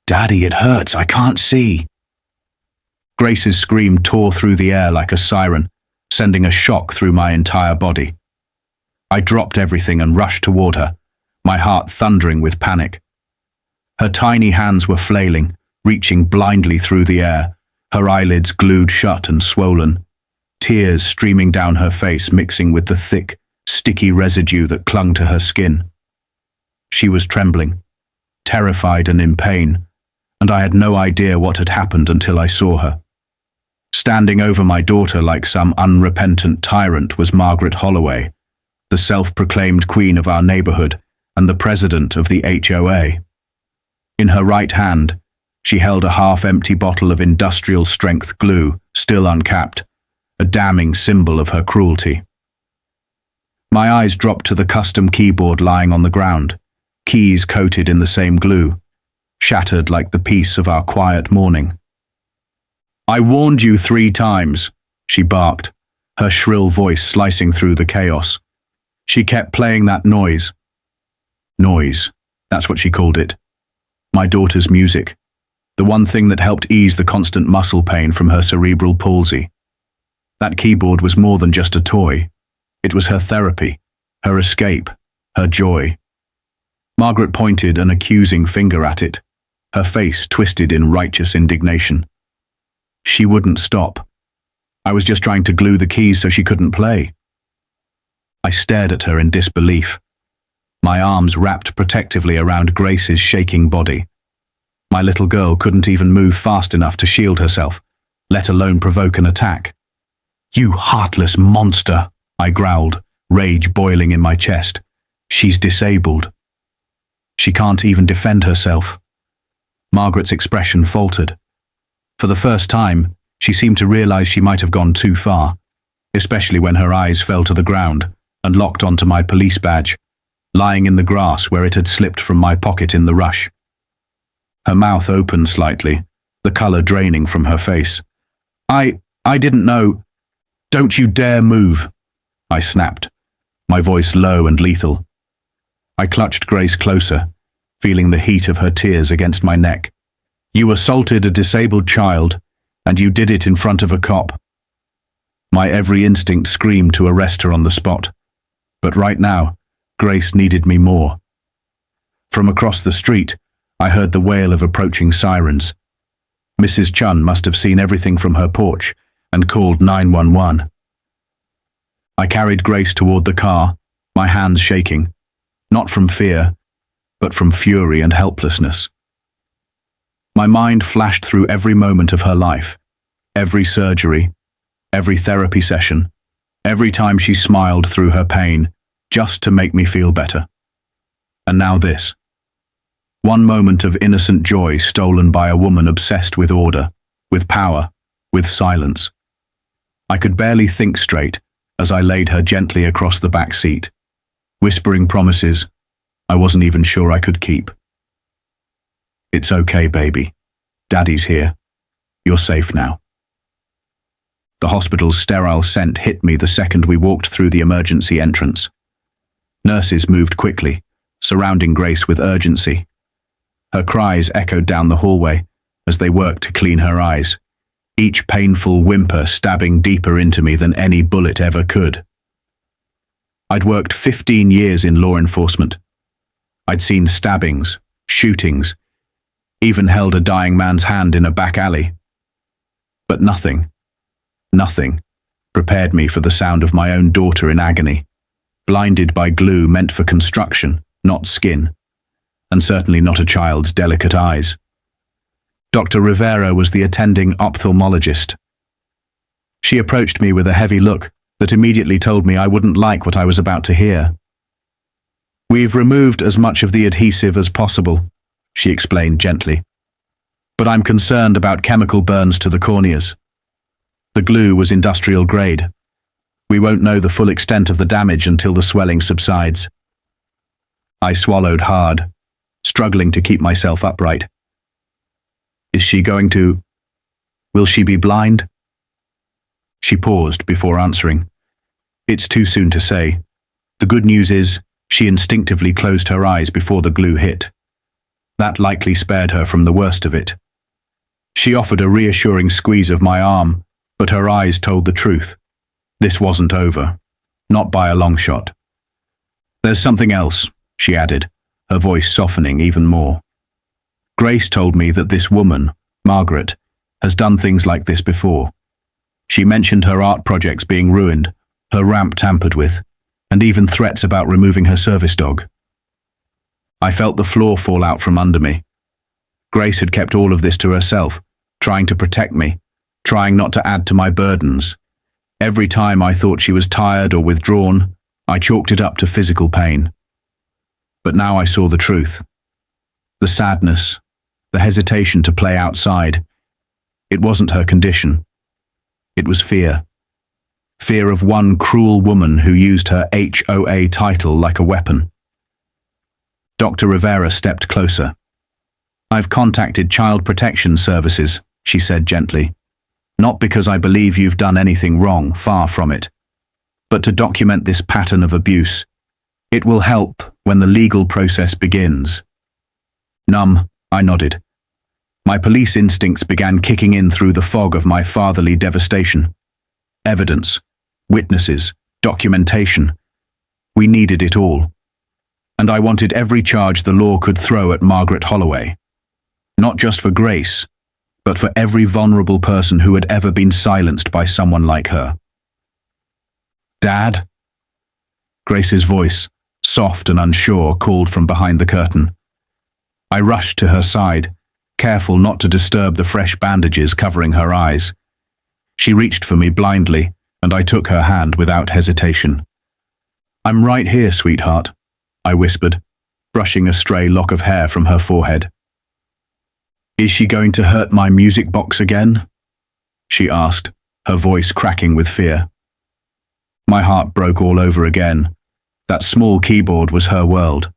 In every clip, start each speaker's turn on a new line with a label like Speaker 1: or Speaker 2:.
Speaker 1: Daddy, it hurts. I can't see. Grace's scream tore through the air like a siren, sending a shock through my entire body. I dropped everything and rushed toward her, my heart thundering with panic. Her tiny hands were flailing, reaching blindly through the air, her eyelids glued shut and swollen, tears streaming down her face mixing with the thick, sticky residue that clung to her skin. She was trembling, terrified and in pain, and I had no idea what had happened until I saw her. Standing over my daughter like some unrepentant tyrant was Margaret Holloway, the self-proclaimed queen of our neighborhood and the president of the HOA. In her right hand, she held a half-empty bottle of industrial-strength glue, still uncapped, a damning symbol of her cruelty. My eyes dropped to the custom keyboard lying on the ground, keys coated in the same glue, shattered like the peace of our quiet morning. "I warned you 3 times, she barked, her shrill voice slicing through the chaos. She kept playing that noise. Noise, that's what she called it. My daughter's music, the one thing that helped ease the constant muscle pain from her cerebral palsy. That keyboard was more than just a toy. It was her therapy, her escape, her joy." Margaret pointed an accusing finger at it, her face twisted in righteous indignation. She wouldn't stop. I was just trying to glue the keys so she couldn't play. I stared at her in disbelief, my arms wrapped protectively around Grace's shaking body. My little girl couldn't even move fast enough to shield herself, let alone provoke an attack. "You heartless monster," I growled, rage boiling in my chest. "She's disabled. She can't even defend herself." Margaret's expression faltered. For the first time, she seemed to realize she might have gone too far, especially when her eyes fell to the ground and locked onto my police badge, lying in the grass where it had slipped from my pocket in the rush. Her mouth opened slightly, the color draining from her face. I didn't know. Don't you dare move," I snapped, my voice low and lethal. I clutched Grace closer, feeling the heat of her tears against my neck. "You assaulted a disabled child, and you did it in front of a cop." My every instinct screamed to arrest her on the spot. But right now, Grace needed me more. From across the street, I heard the wail of approaching sirens. Mrs. Chun must have seen everything from her porch and called 911. I carried Grace toward the car, my hands shaking, not from fear, but from fury and helplessness. My mind flashed through every moment of her life, every surgery, every therapy session, every time she smiled through her pain, just to make me feel better. And now this. One moment of innocent joy stolen by a woman obsessed with order, with power, with silence. I could barely think straight as I laid her gently across the back seat, whispering promises I wasn't even sure I could keep. "It's okay, baby. Daddy's here. You're safe now." The hospital's sterile scent hit me the second we walked through the emergency entrance. Nurses moved quickly, surrounding Grace with urgency. Her cries echoed down the hallway as they worked to clean her eyes, each painful whimper stabbing deeper into me than any bullet ever could. I'd worked 15 years in law enforcement. I'd seen stabbings, shootings, even held a dying man's hand in a back alley. But nothing prepared me for the sound of my own daughter in agony, blinded by glue meant for construction, not skin, and certainly not a child's delicate eyes. Dr. Rivera was the attending ophthalmologist. She approached me with a heavy look that immediately told me I wouldn't like what I was about to hear. "We've removed as much of the adhesive as possible," she explained gently. "But I'm concerned about chemical burns to the corneas. The glue was industrial grade. We won't know the full extent of the damage until the swelling subsides." I swallowed hard, struggling to keep myself upright. Will she be blind?" She paused before answering. "It's too soon to say. The good news is, she instinctively closed her eyes before the glue hit. That likely spared her from the worst of it. She offered a reassuring squeeze of my arm, but her eyes told the truth. This wasn't over. Not by a long shot. "There's something else," she added, her voice softening even more. "Grace told me that this woman, Margaret, has done things like this before. She mentioned her art projects being ruined, her ramp tampered with, and even threats about removing her service dog." I felt the floor fall out from under me. Grace had kept all of this to herself, trying to protect me, trying not to add to my burdens. Every time I thought she was tired or withdrawn, I chalked it up to physical pain. But now I saw the truth. The sadness, the hesitation to play outside. It wasn't her condition. It was fear. Fear of one cruel woman who used her HOA title like a weapon. Dr. Rivera stepped closer. "I've contacted Child Protection Services," she said gently. "Not because I believe you've done anything wrong, far from it, but to document this pattern of abuse. It will help when the legal process begins." Numb, I nodded. My police instincts began kicking in through the fog of my fatherly devastation. Evidence, witnesses, documentation. We needed it all. And I wanted every charge the law could throw at Margaret Holloway. Not just for Grace, but for every vulnerable person who had ever been silenced by someone like her. "Dad?" Grace's voice, soft and unsure, called from behind the curtain. I rushed to her side, careful not to disturb the fresh bandages covering her eyes. She reached for me blindly, and I took her hand without hesitation. "I'm right here, sweetheart," I whispered, brushing a stray lock of hair from her forehead. "Is she going to hurt my music box again?" she asked, her voice cracking with fear. My heart broke all over again. That small keyboard was her world.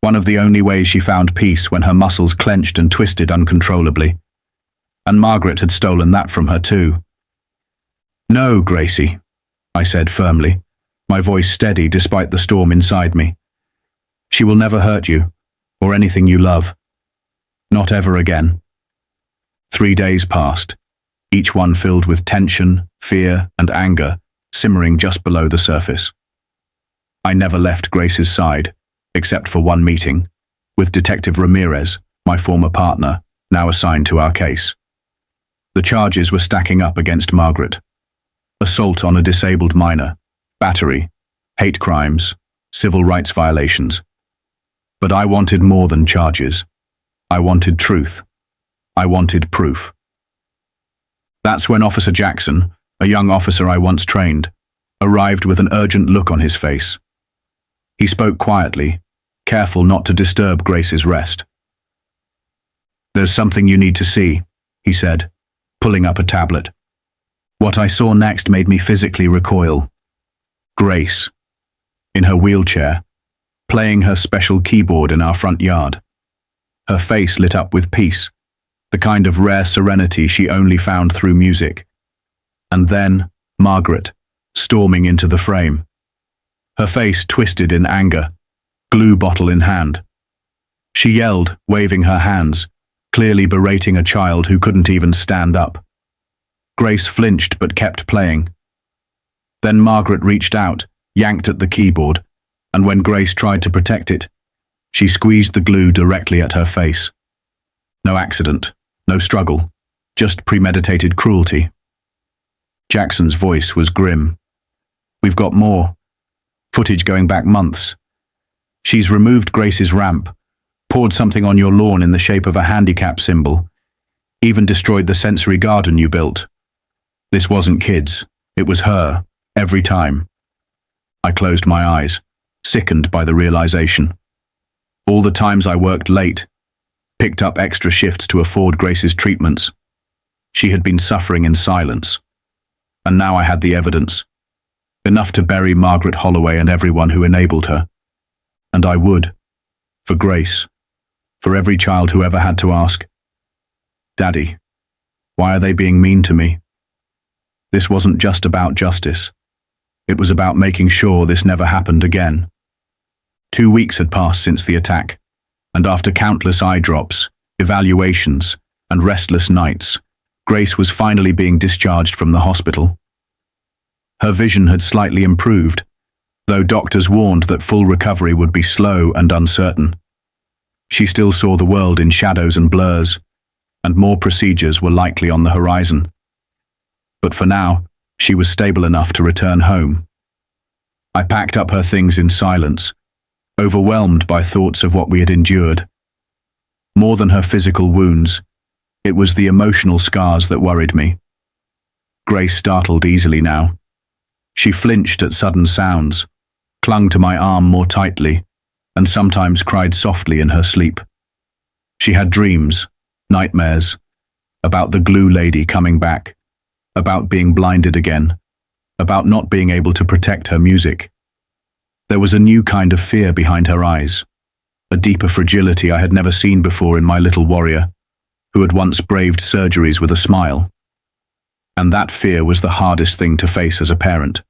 Speaker 1: One of the only ways she found peace when her muscles clenched and twisted uncontrollably. And Margaret had stolen that from her too. "No, Gracie," I said firmly, my voice steady despite the storm inside me. "She will never hurt you, or anything you love. Not ever again." 3 days passed, each one filled with tension, fear, and anger, simmering just below the surface. I never left Grace's side, except for one meeting, with Detective Ramirez, my former partner, now assigned to our case. The charges were stacking up against Margaret. Assault on a disabled minor, battery, hate crimes, civil rights violations. But I wanted more than charges. I wanted truth. I wanted proof. That's when Officer Jackson, a young officer I once trained, arrived with an urgent look on his face. He spoke quietly, careful not to disturb Grace's rest. "There's something you need to see," he said, pulling up a tablet. What I saw next made me physically recoil. Grace, in her wheelchair, playing her special keyboard in our front yard. Her face lit up with peace, the kind of rare serenity she only found through music. And then, Margaret, storming into the frame. Her face twisted in anger, glue bottle in hand. She yelled, waving her hands, clearly berating a child who couldn't even stand up. Grace flinched but kept playing. Then Margaret reached out, yanked at the keyboard, and when Grace tried to protect it, she squeezed the glue directly at her face. No accident, no struggle, just premeditated cruelty. Jackson's voice was grim. "We've got more. Footage going back months. She's removed Grace's ramp, poured something on your lawn in the shape of a handicap symbol, even destroyed the sensory garden you built. This wasn't kids. It was her, every time." I closed my eyes, sickened by the realization. All the times I worked late, picked up extra shifts to afford Grace's treatments. She had been suffering in silence. And now I had the evidence. Enough to bury Margaret Holloway and everyone who enabled her. And I would. For Grace. For every child who ever had to ask, "Daddy, why are they being mean to me?" This wasn't just about justice. It was about making sure this never happened again. 2 weeks had passed since the attack, and after countless eye drops, evaluations, and restless nights, Grace was finally being discharged from the hospital. Her vision had slightly improved, though doctors warned that full recovery would be slow and uncertain. She still saw the world in shadows and blurs, and more procedures were likely on the horizon. But for now, she was stable enough to return home. I packed up her things in silence, overwhelmed by thoughts of what we had endured. More than her physical wounds, it was the emotional scars that worried me. Grace startled easily now. She flinched at sudden sounds, clung to my arm more tightly, and sometimes cried softly in her sleep. She had dreams, nightmares, about the glue lady coming back, about being blinded again, about not being able to protect her music. There was a new kind of fear behind her eyes, a deeper fragility I had never seen before in my little warrior, who had once braved surgeries with a smile. And that fear was the hardest thing to face as a parent.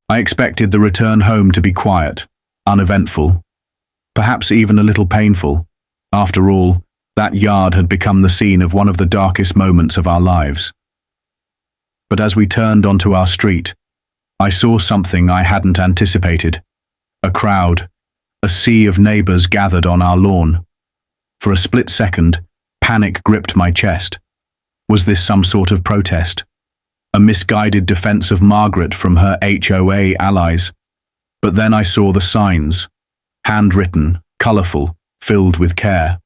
Speaker 1: I expected the return home to be quiet, uneventful, perhaps even a little painful. After all, that yard had become the scene of one of the darkest moments of our lives. But as we turned onto our street, I saw something I hadn't anticipated. A crowd, a sea of neighbors gathered on our lawn. For a split second, panic gripped my chest. Was this some sort of protest? A misguided defense of Margaret from her HOA allies? But then I saw the signs, handwritten, colorful, filled with care.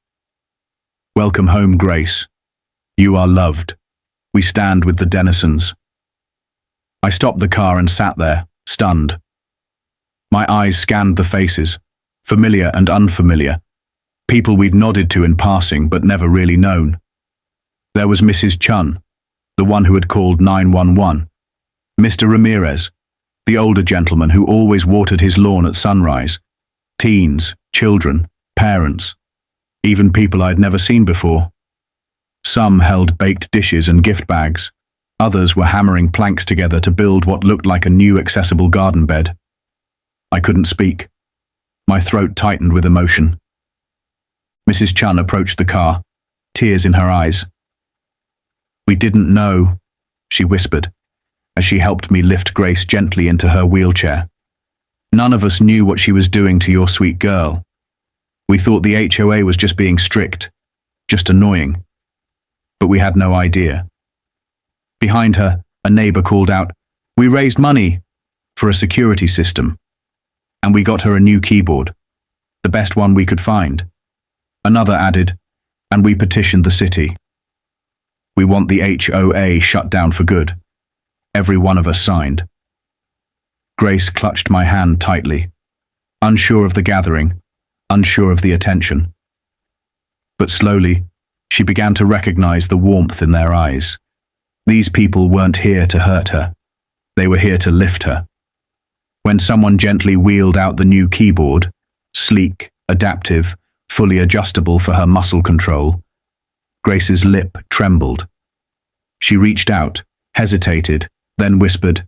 Speaker 1: Welcome home, Grace. You are loved. We stand with the Denisons. I stopped the car and sat there, stunned. My eyes scanned the faces, familiar and unfamiliar, people we'd nodded to in passing but never really known. There was Mrs. Chun, the one who had called 911, Mr. Ramirez, the older gentleman who always watered his lawn at sunrise, teens, children, parents, even people I'd never seen before. Some held baked dishes and gift bags. Others were hammering planks together to build what looked like a new accessible garden bed. I couldn't speak. My throat tightened with emotion. Mrs. Chun approached the car, tears in her eyes. We didn't know, she whispered, as she helped me lift Grace gently into her wheelchair. None of us knew what she was doing to your sweet girl. We thought the HOA was just being strict, just annoying. But we had no idea. Behind her, a neighbor called out, "We raised money for a security system. And we got her a new keyboard, the best one we could find." Another added, "And we petitioned the city. We want the HOA shut down for good." Every one of us signed. Grace clutched my hand tightly, unsure of the gathering, unsure of the attention. But slowly, she began to recognize the warmth in their eyes. These people weren't here to hurt her. They were here to lift her. When someone gently wheeled out the new keyboard, sleek, adaptive, fully adjustable for her muscle control, Grace's lip trembled. She reached out, hesitated, then whispered,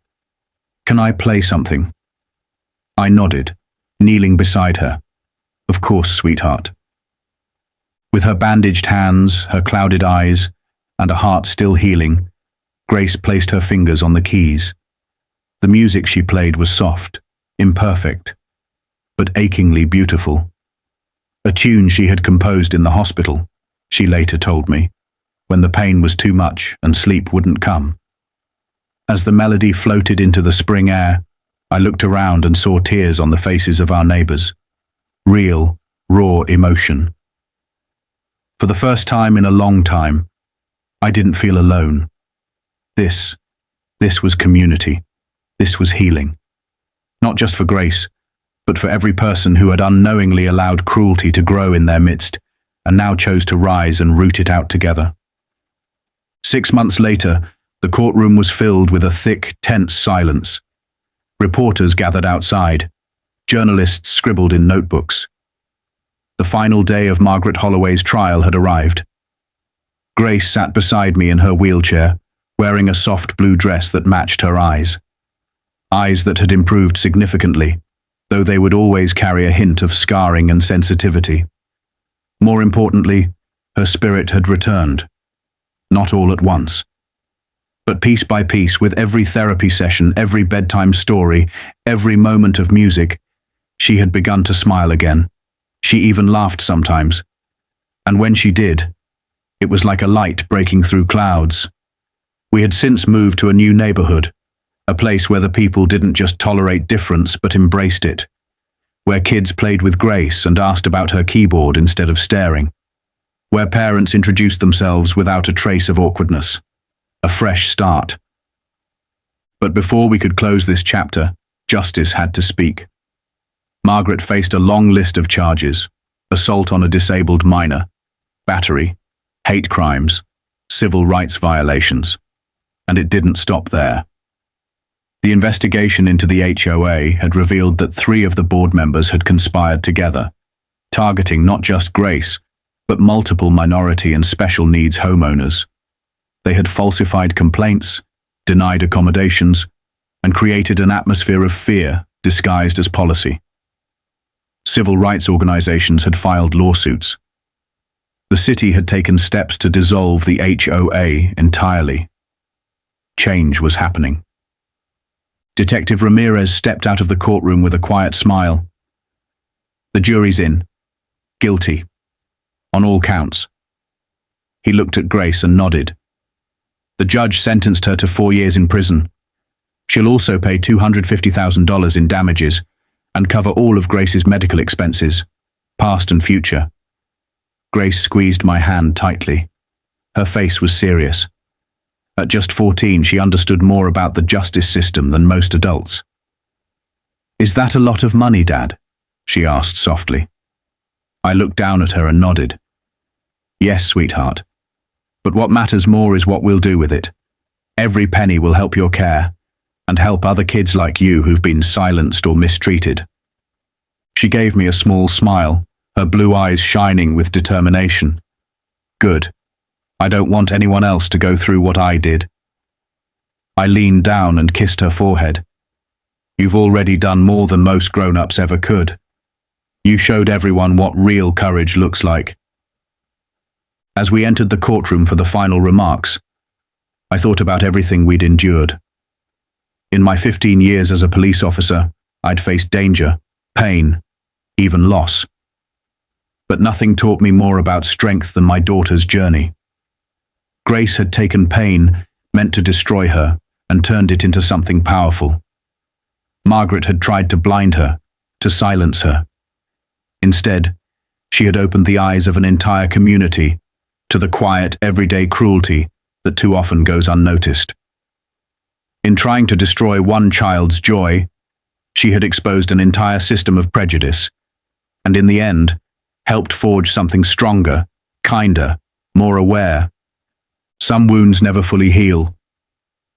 Speaker 1: "Can I play something?" I nodded, kneeling beside her. "Of course, sweetheart." With her bandaged hands, her clouded eyes, and a heart still healing, Grace placed her fingers on the keys. The music she played was soft, imperfect, but achingly beautiful. A tune she had composed in the hospital, she later told me, when the pain was too much and sleep wouldn't come. As the melody floated into the spring air, I looked around and saw tears on the faces of our neighbors. Real, raw emotion. For the first time in a long time, I didn't feel alone. This was community. This was healing. Not just for Grace, but for every person who had unknowingly allowed cruelty to grow in their midst and now chose to rise and root it out together. 6 months later, the courtroom was filled with a thick, tense silence. Reporters gathered outside. Journalists scribbled in notebooks. The final day of Margaret Holloway's trial had arrived. Grace sat beside me in her wheelchair, wearing a soft blue dress that matched her eyes. Eyes that had improved significantly, though they would always carry a hint of scarring and sensitivity. More importantly, her spirit had returned. Not all at once, but piece by piece, with every therapy session, every bedtime story, every moment of music, she had begun to smile again. She even laughed sometimes. And when she did, it was like a light breaking through clouds. We had since moved to a new neighborhood, a place where the people didn't just tolerate difference but embraced it, where kids played with Grace and asked about her keyboard instead of staring, where parents introduced themselves without a trace of awkwardness. A fresh start. But before we could close this chapter, justice had to speak. Margaret faced a long list of charges: assault on a disabled minor, battery, hate crimes, civil rights violations. And it didn't stop there. The investigation into the HOA had revealed that 3 of the board members had conspired together, targeting not just Grace, but multiple minority and special needs homeowners. They had falsified complaints, denied accommodations, and created an atmosphere of fear disguised as policy. Civil rights organizations had filed lawsuits. The city had taken steps to dissolve the HOA entirely. Change was happening. Detective Ramirez stepped out of the courtroom with a quiet smile. The jury's in. Guilty. On all counts. He looked at Grace and nodded. The judge sentenced her to 4 years in prison. She'll also pay $250,000 in damages and cover all of Grace's medical expenses, past and future. Grace squeezed my hand tightly. Her face was serious. At just 14, she understood more about the justice system than most adults. "Is that a lot of money, Dad?" she asked softly. I looked down at her and nodded. "Yes, sweetheart. But what matters more is what we'll do with it. Every penny will help your care and help other kids like you who've been silenced or mistreated." She gave me a small smile, her blue eyes shining with determination. Good. I don't want anyone else to go through what I did. I leaned down and kissed her forehead. "You've already done more than most grown-ups ever could. You showed everyone what real courage looks like." As we entered the courtroom for the final remarks, I thought about everything we'd endured. In my 15 years as a police officer, I'd faced danger, pain, even loss. But nothing taught me more about strength than my daughter's journey. Grace had taken pain meant to destroy her and turned it into something powerful. Margaret had tried to blind her, to silence her. Instead, she had opened the eyes of an entire community to the quiet, everyday cruelty that too often goes unnoticed. In trying to destroy one child's joy, she had exposed an entire system of prejudice, and in the end, helped forge something stronger, kinder, more aware. Some wounds never fully heal.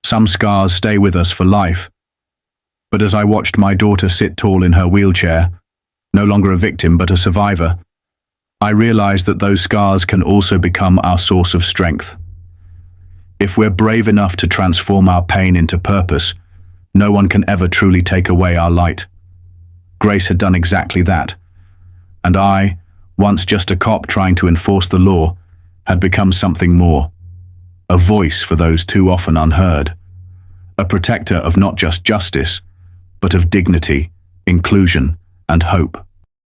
Speaker 1: Some scars stay with us for life. But as I watched my daughter sit tall in her wheelchair, no longer a victim but a survivor, I realized that those scars can also become our source of strength. If we're brave enough to transform our pain into purpose, no one can ever truly take away our light. Grace had done exactly that, and I, once just a cop trying to enforce the law, had become something more. A voice for those too often unheard. A protector of not just justice, but of dignity, inclusion, and hope.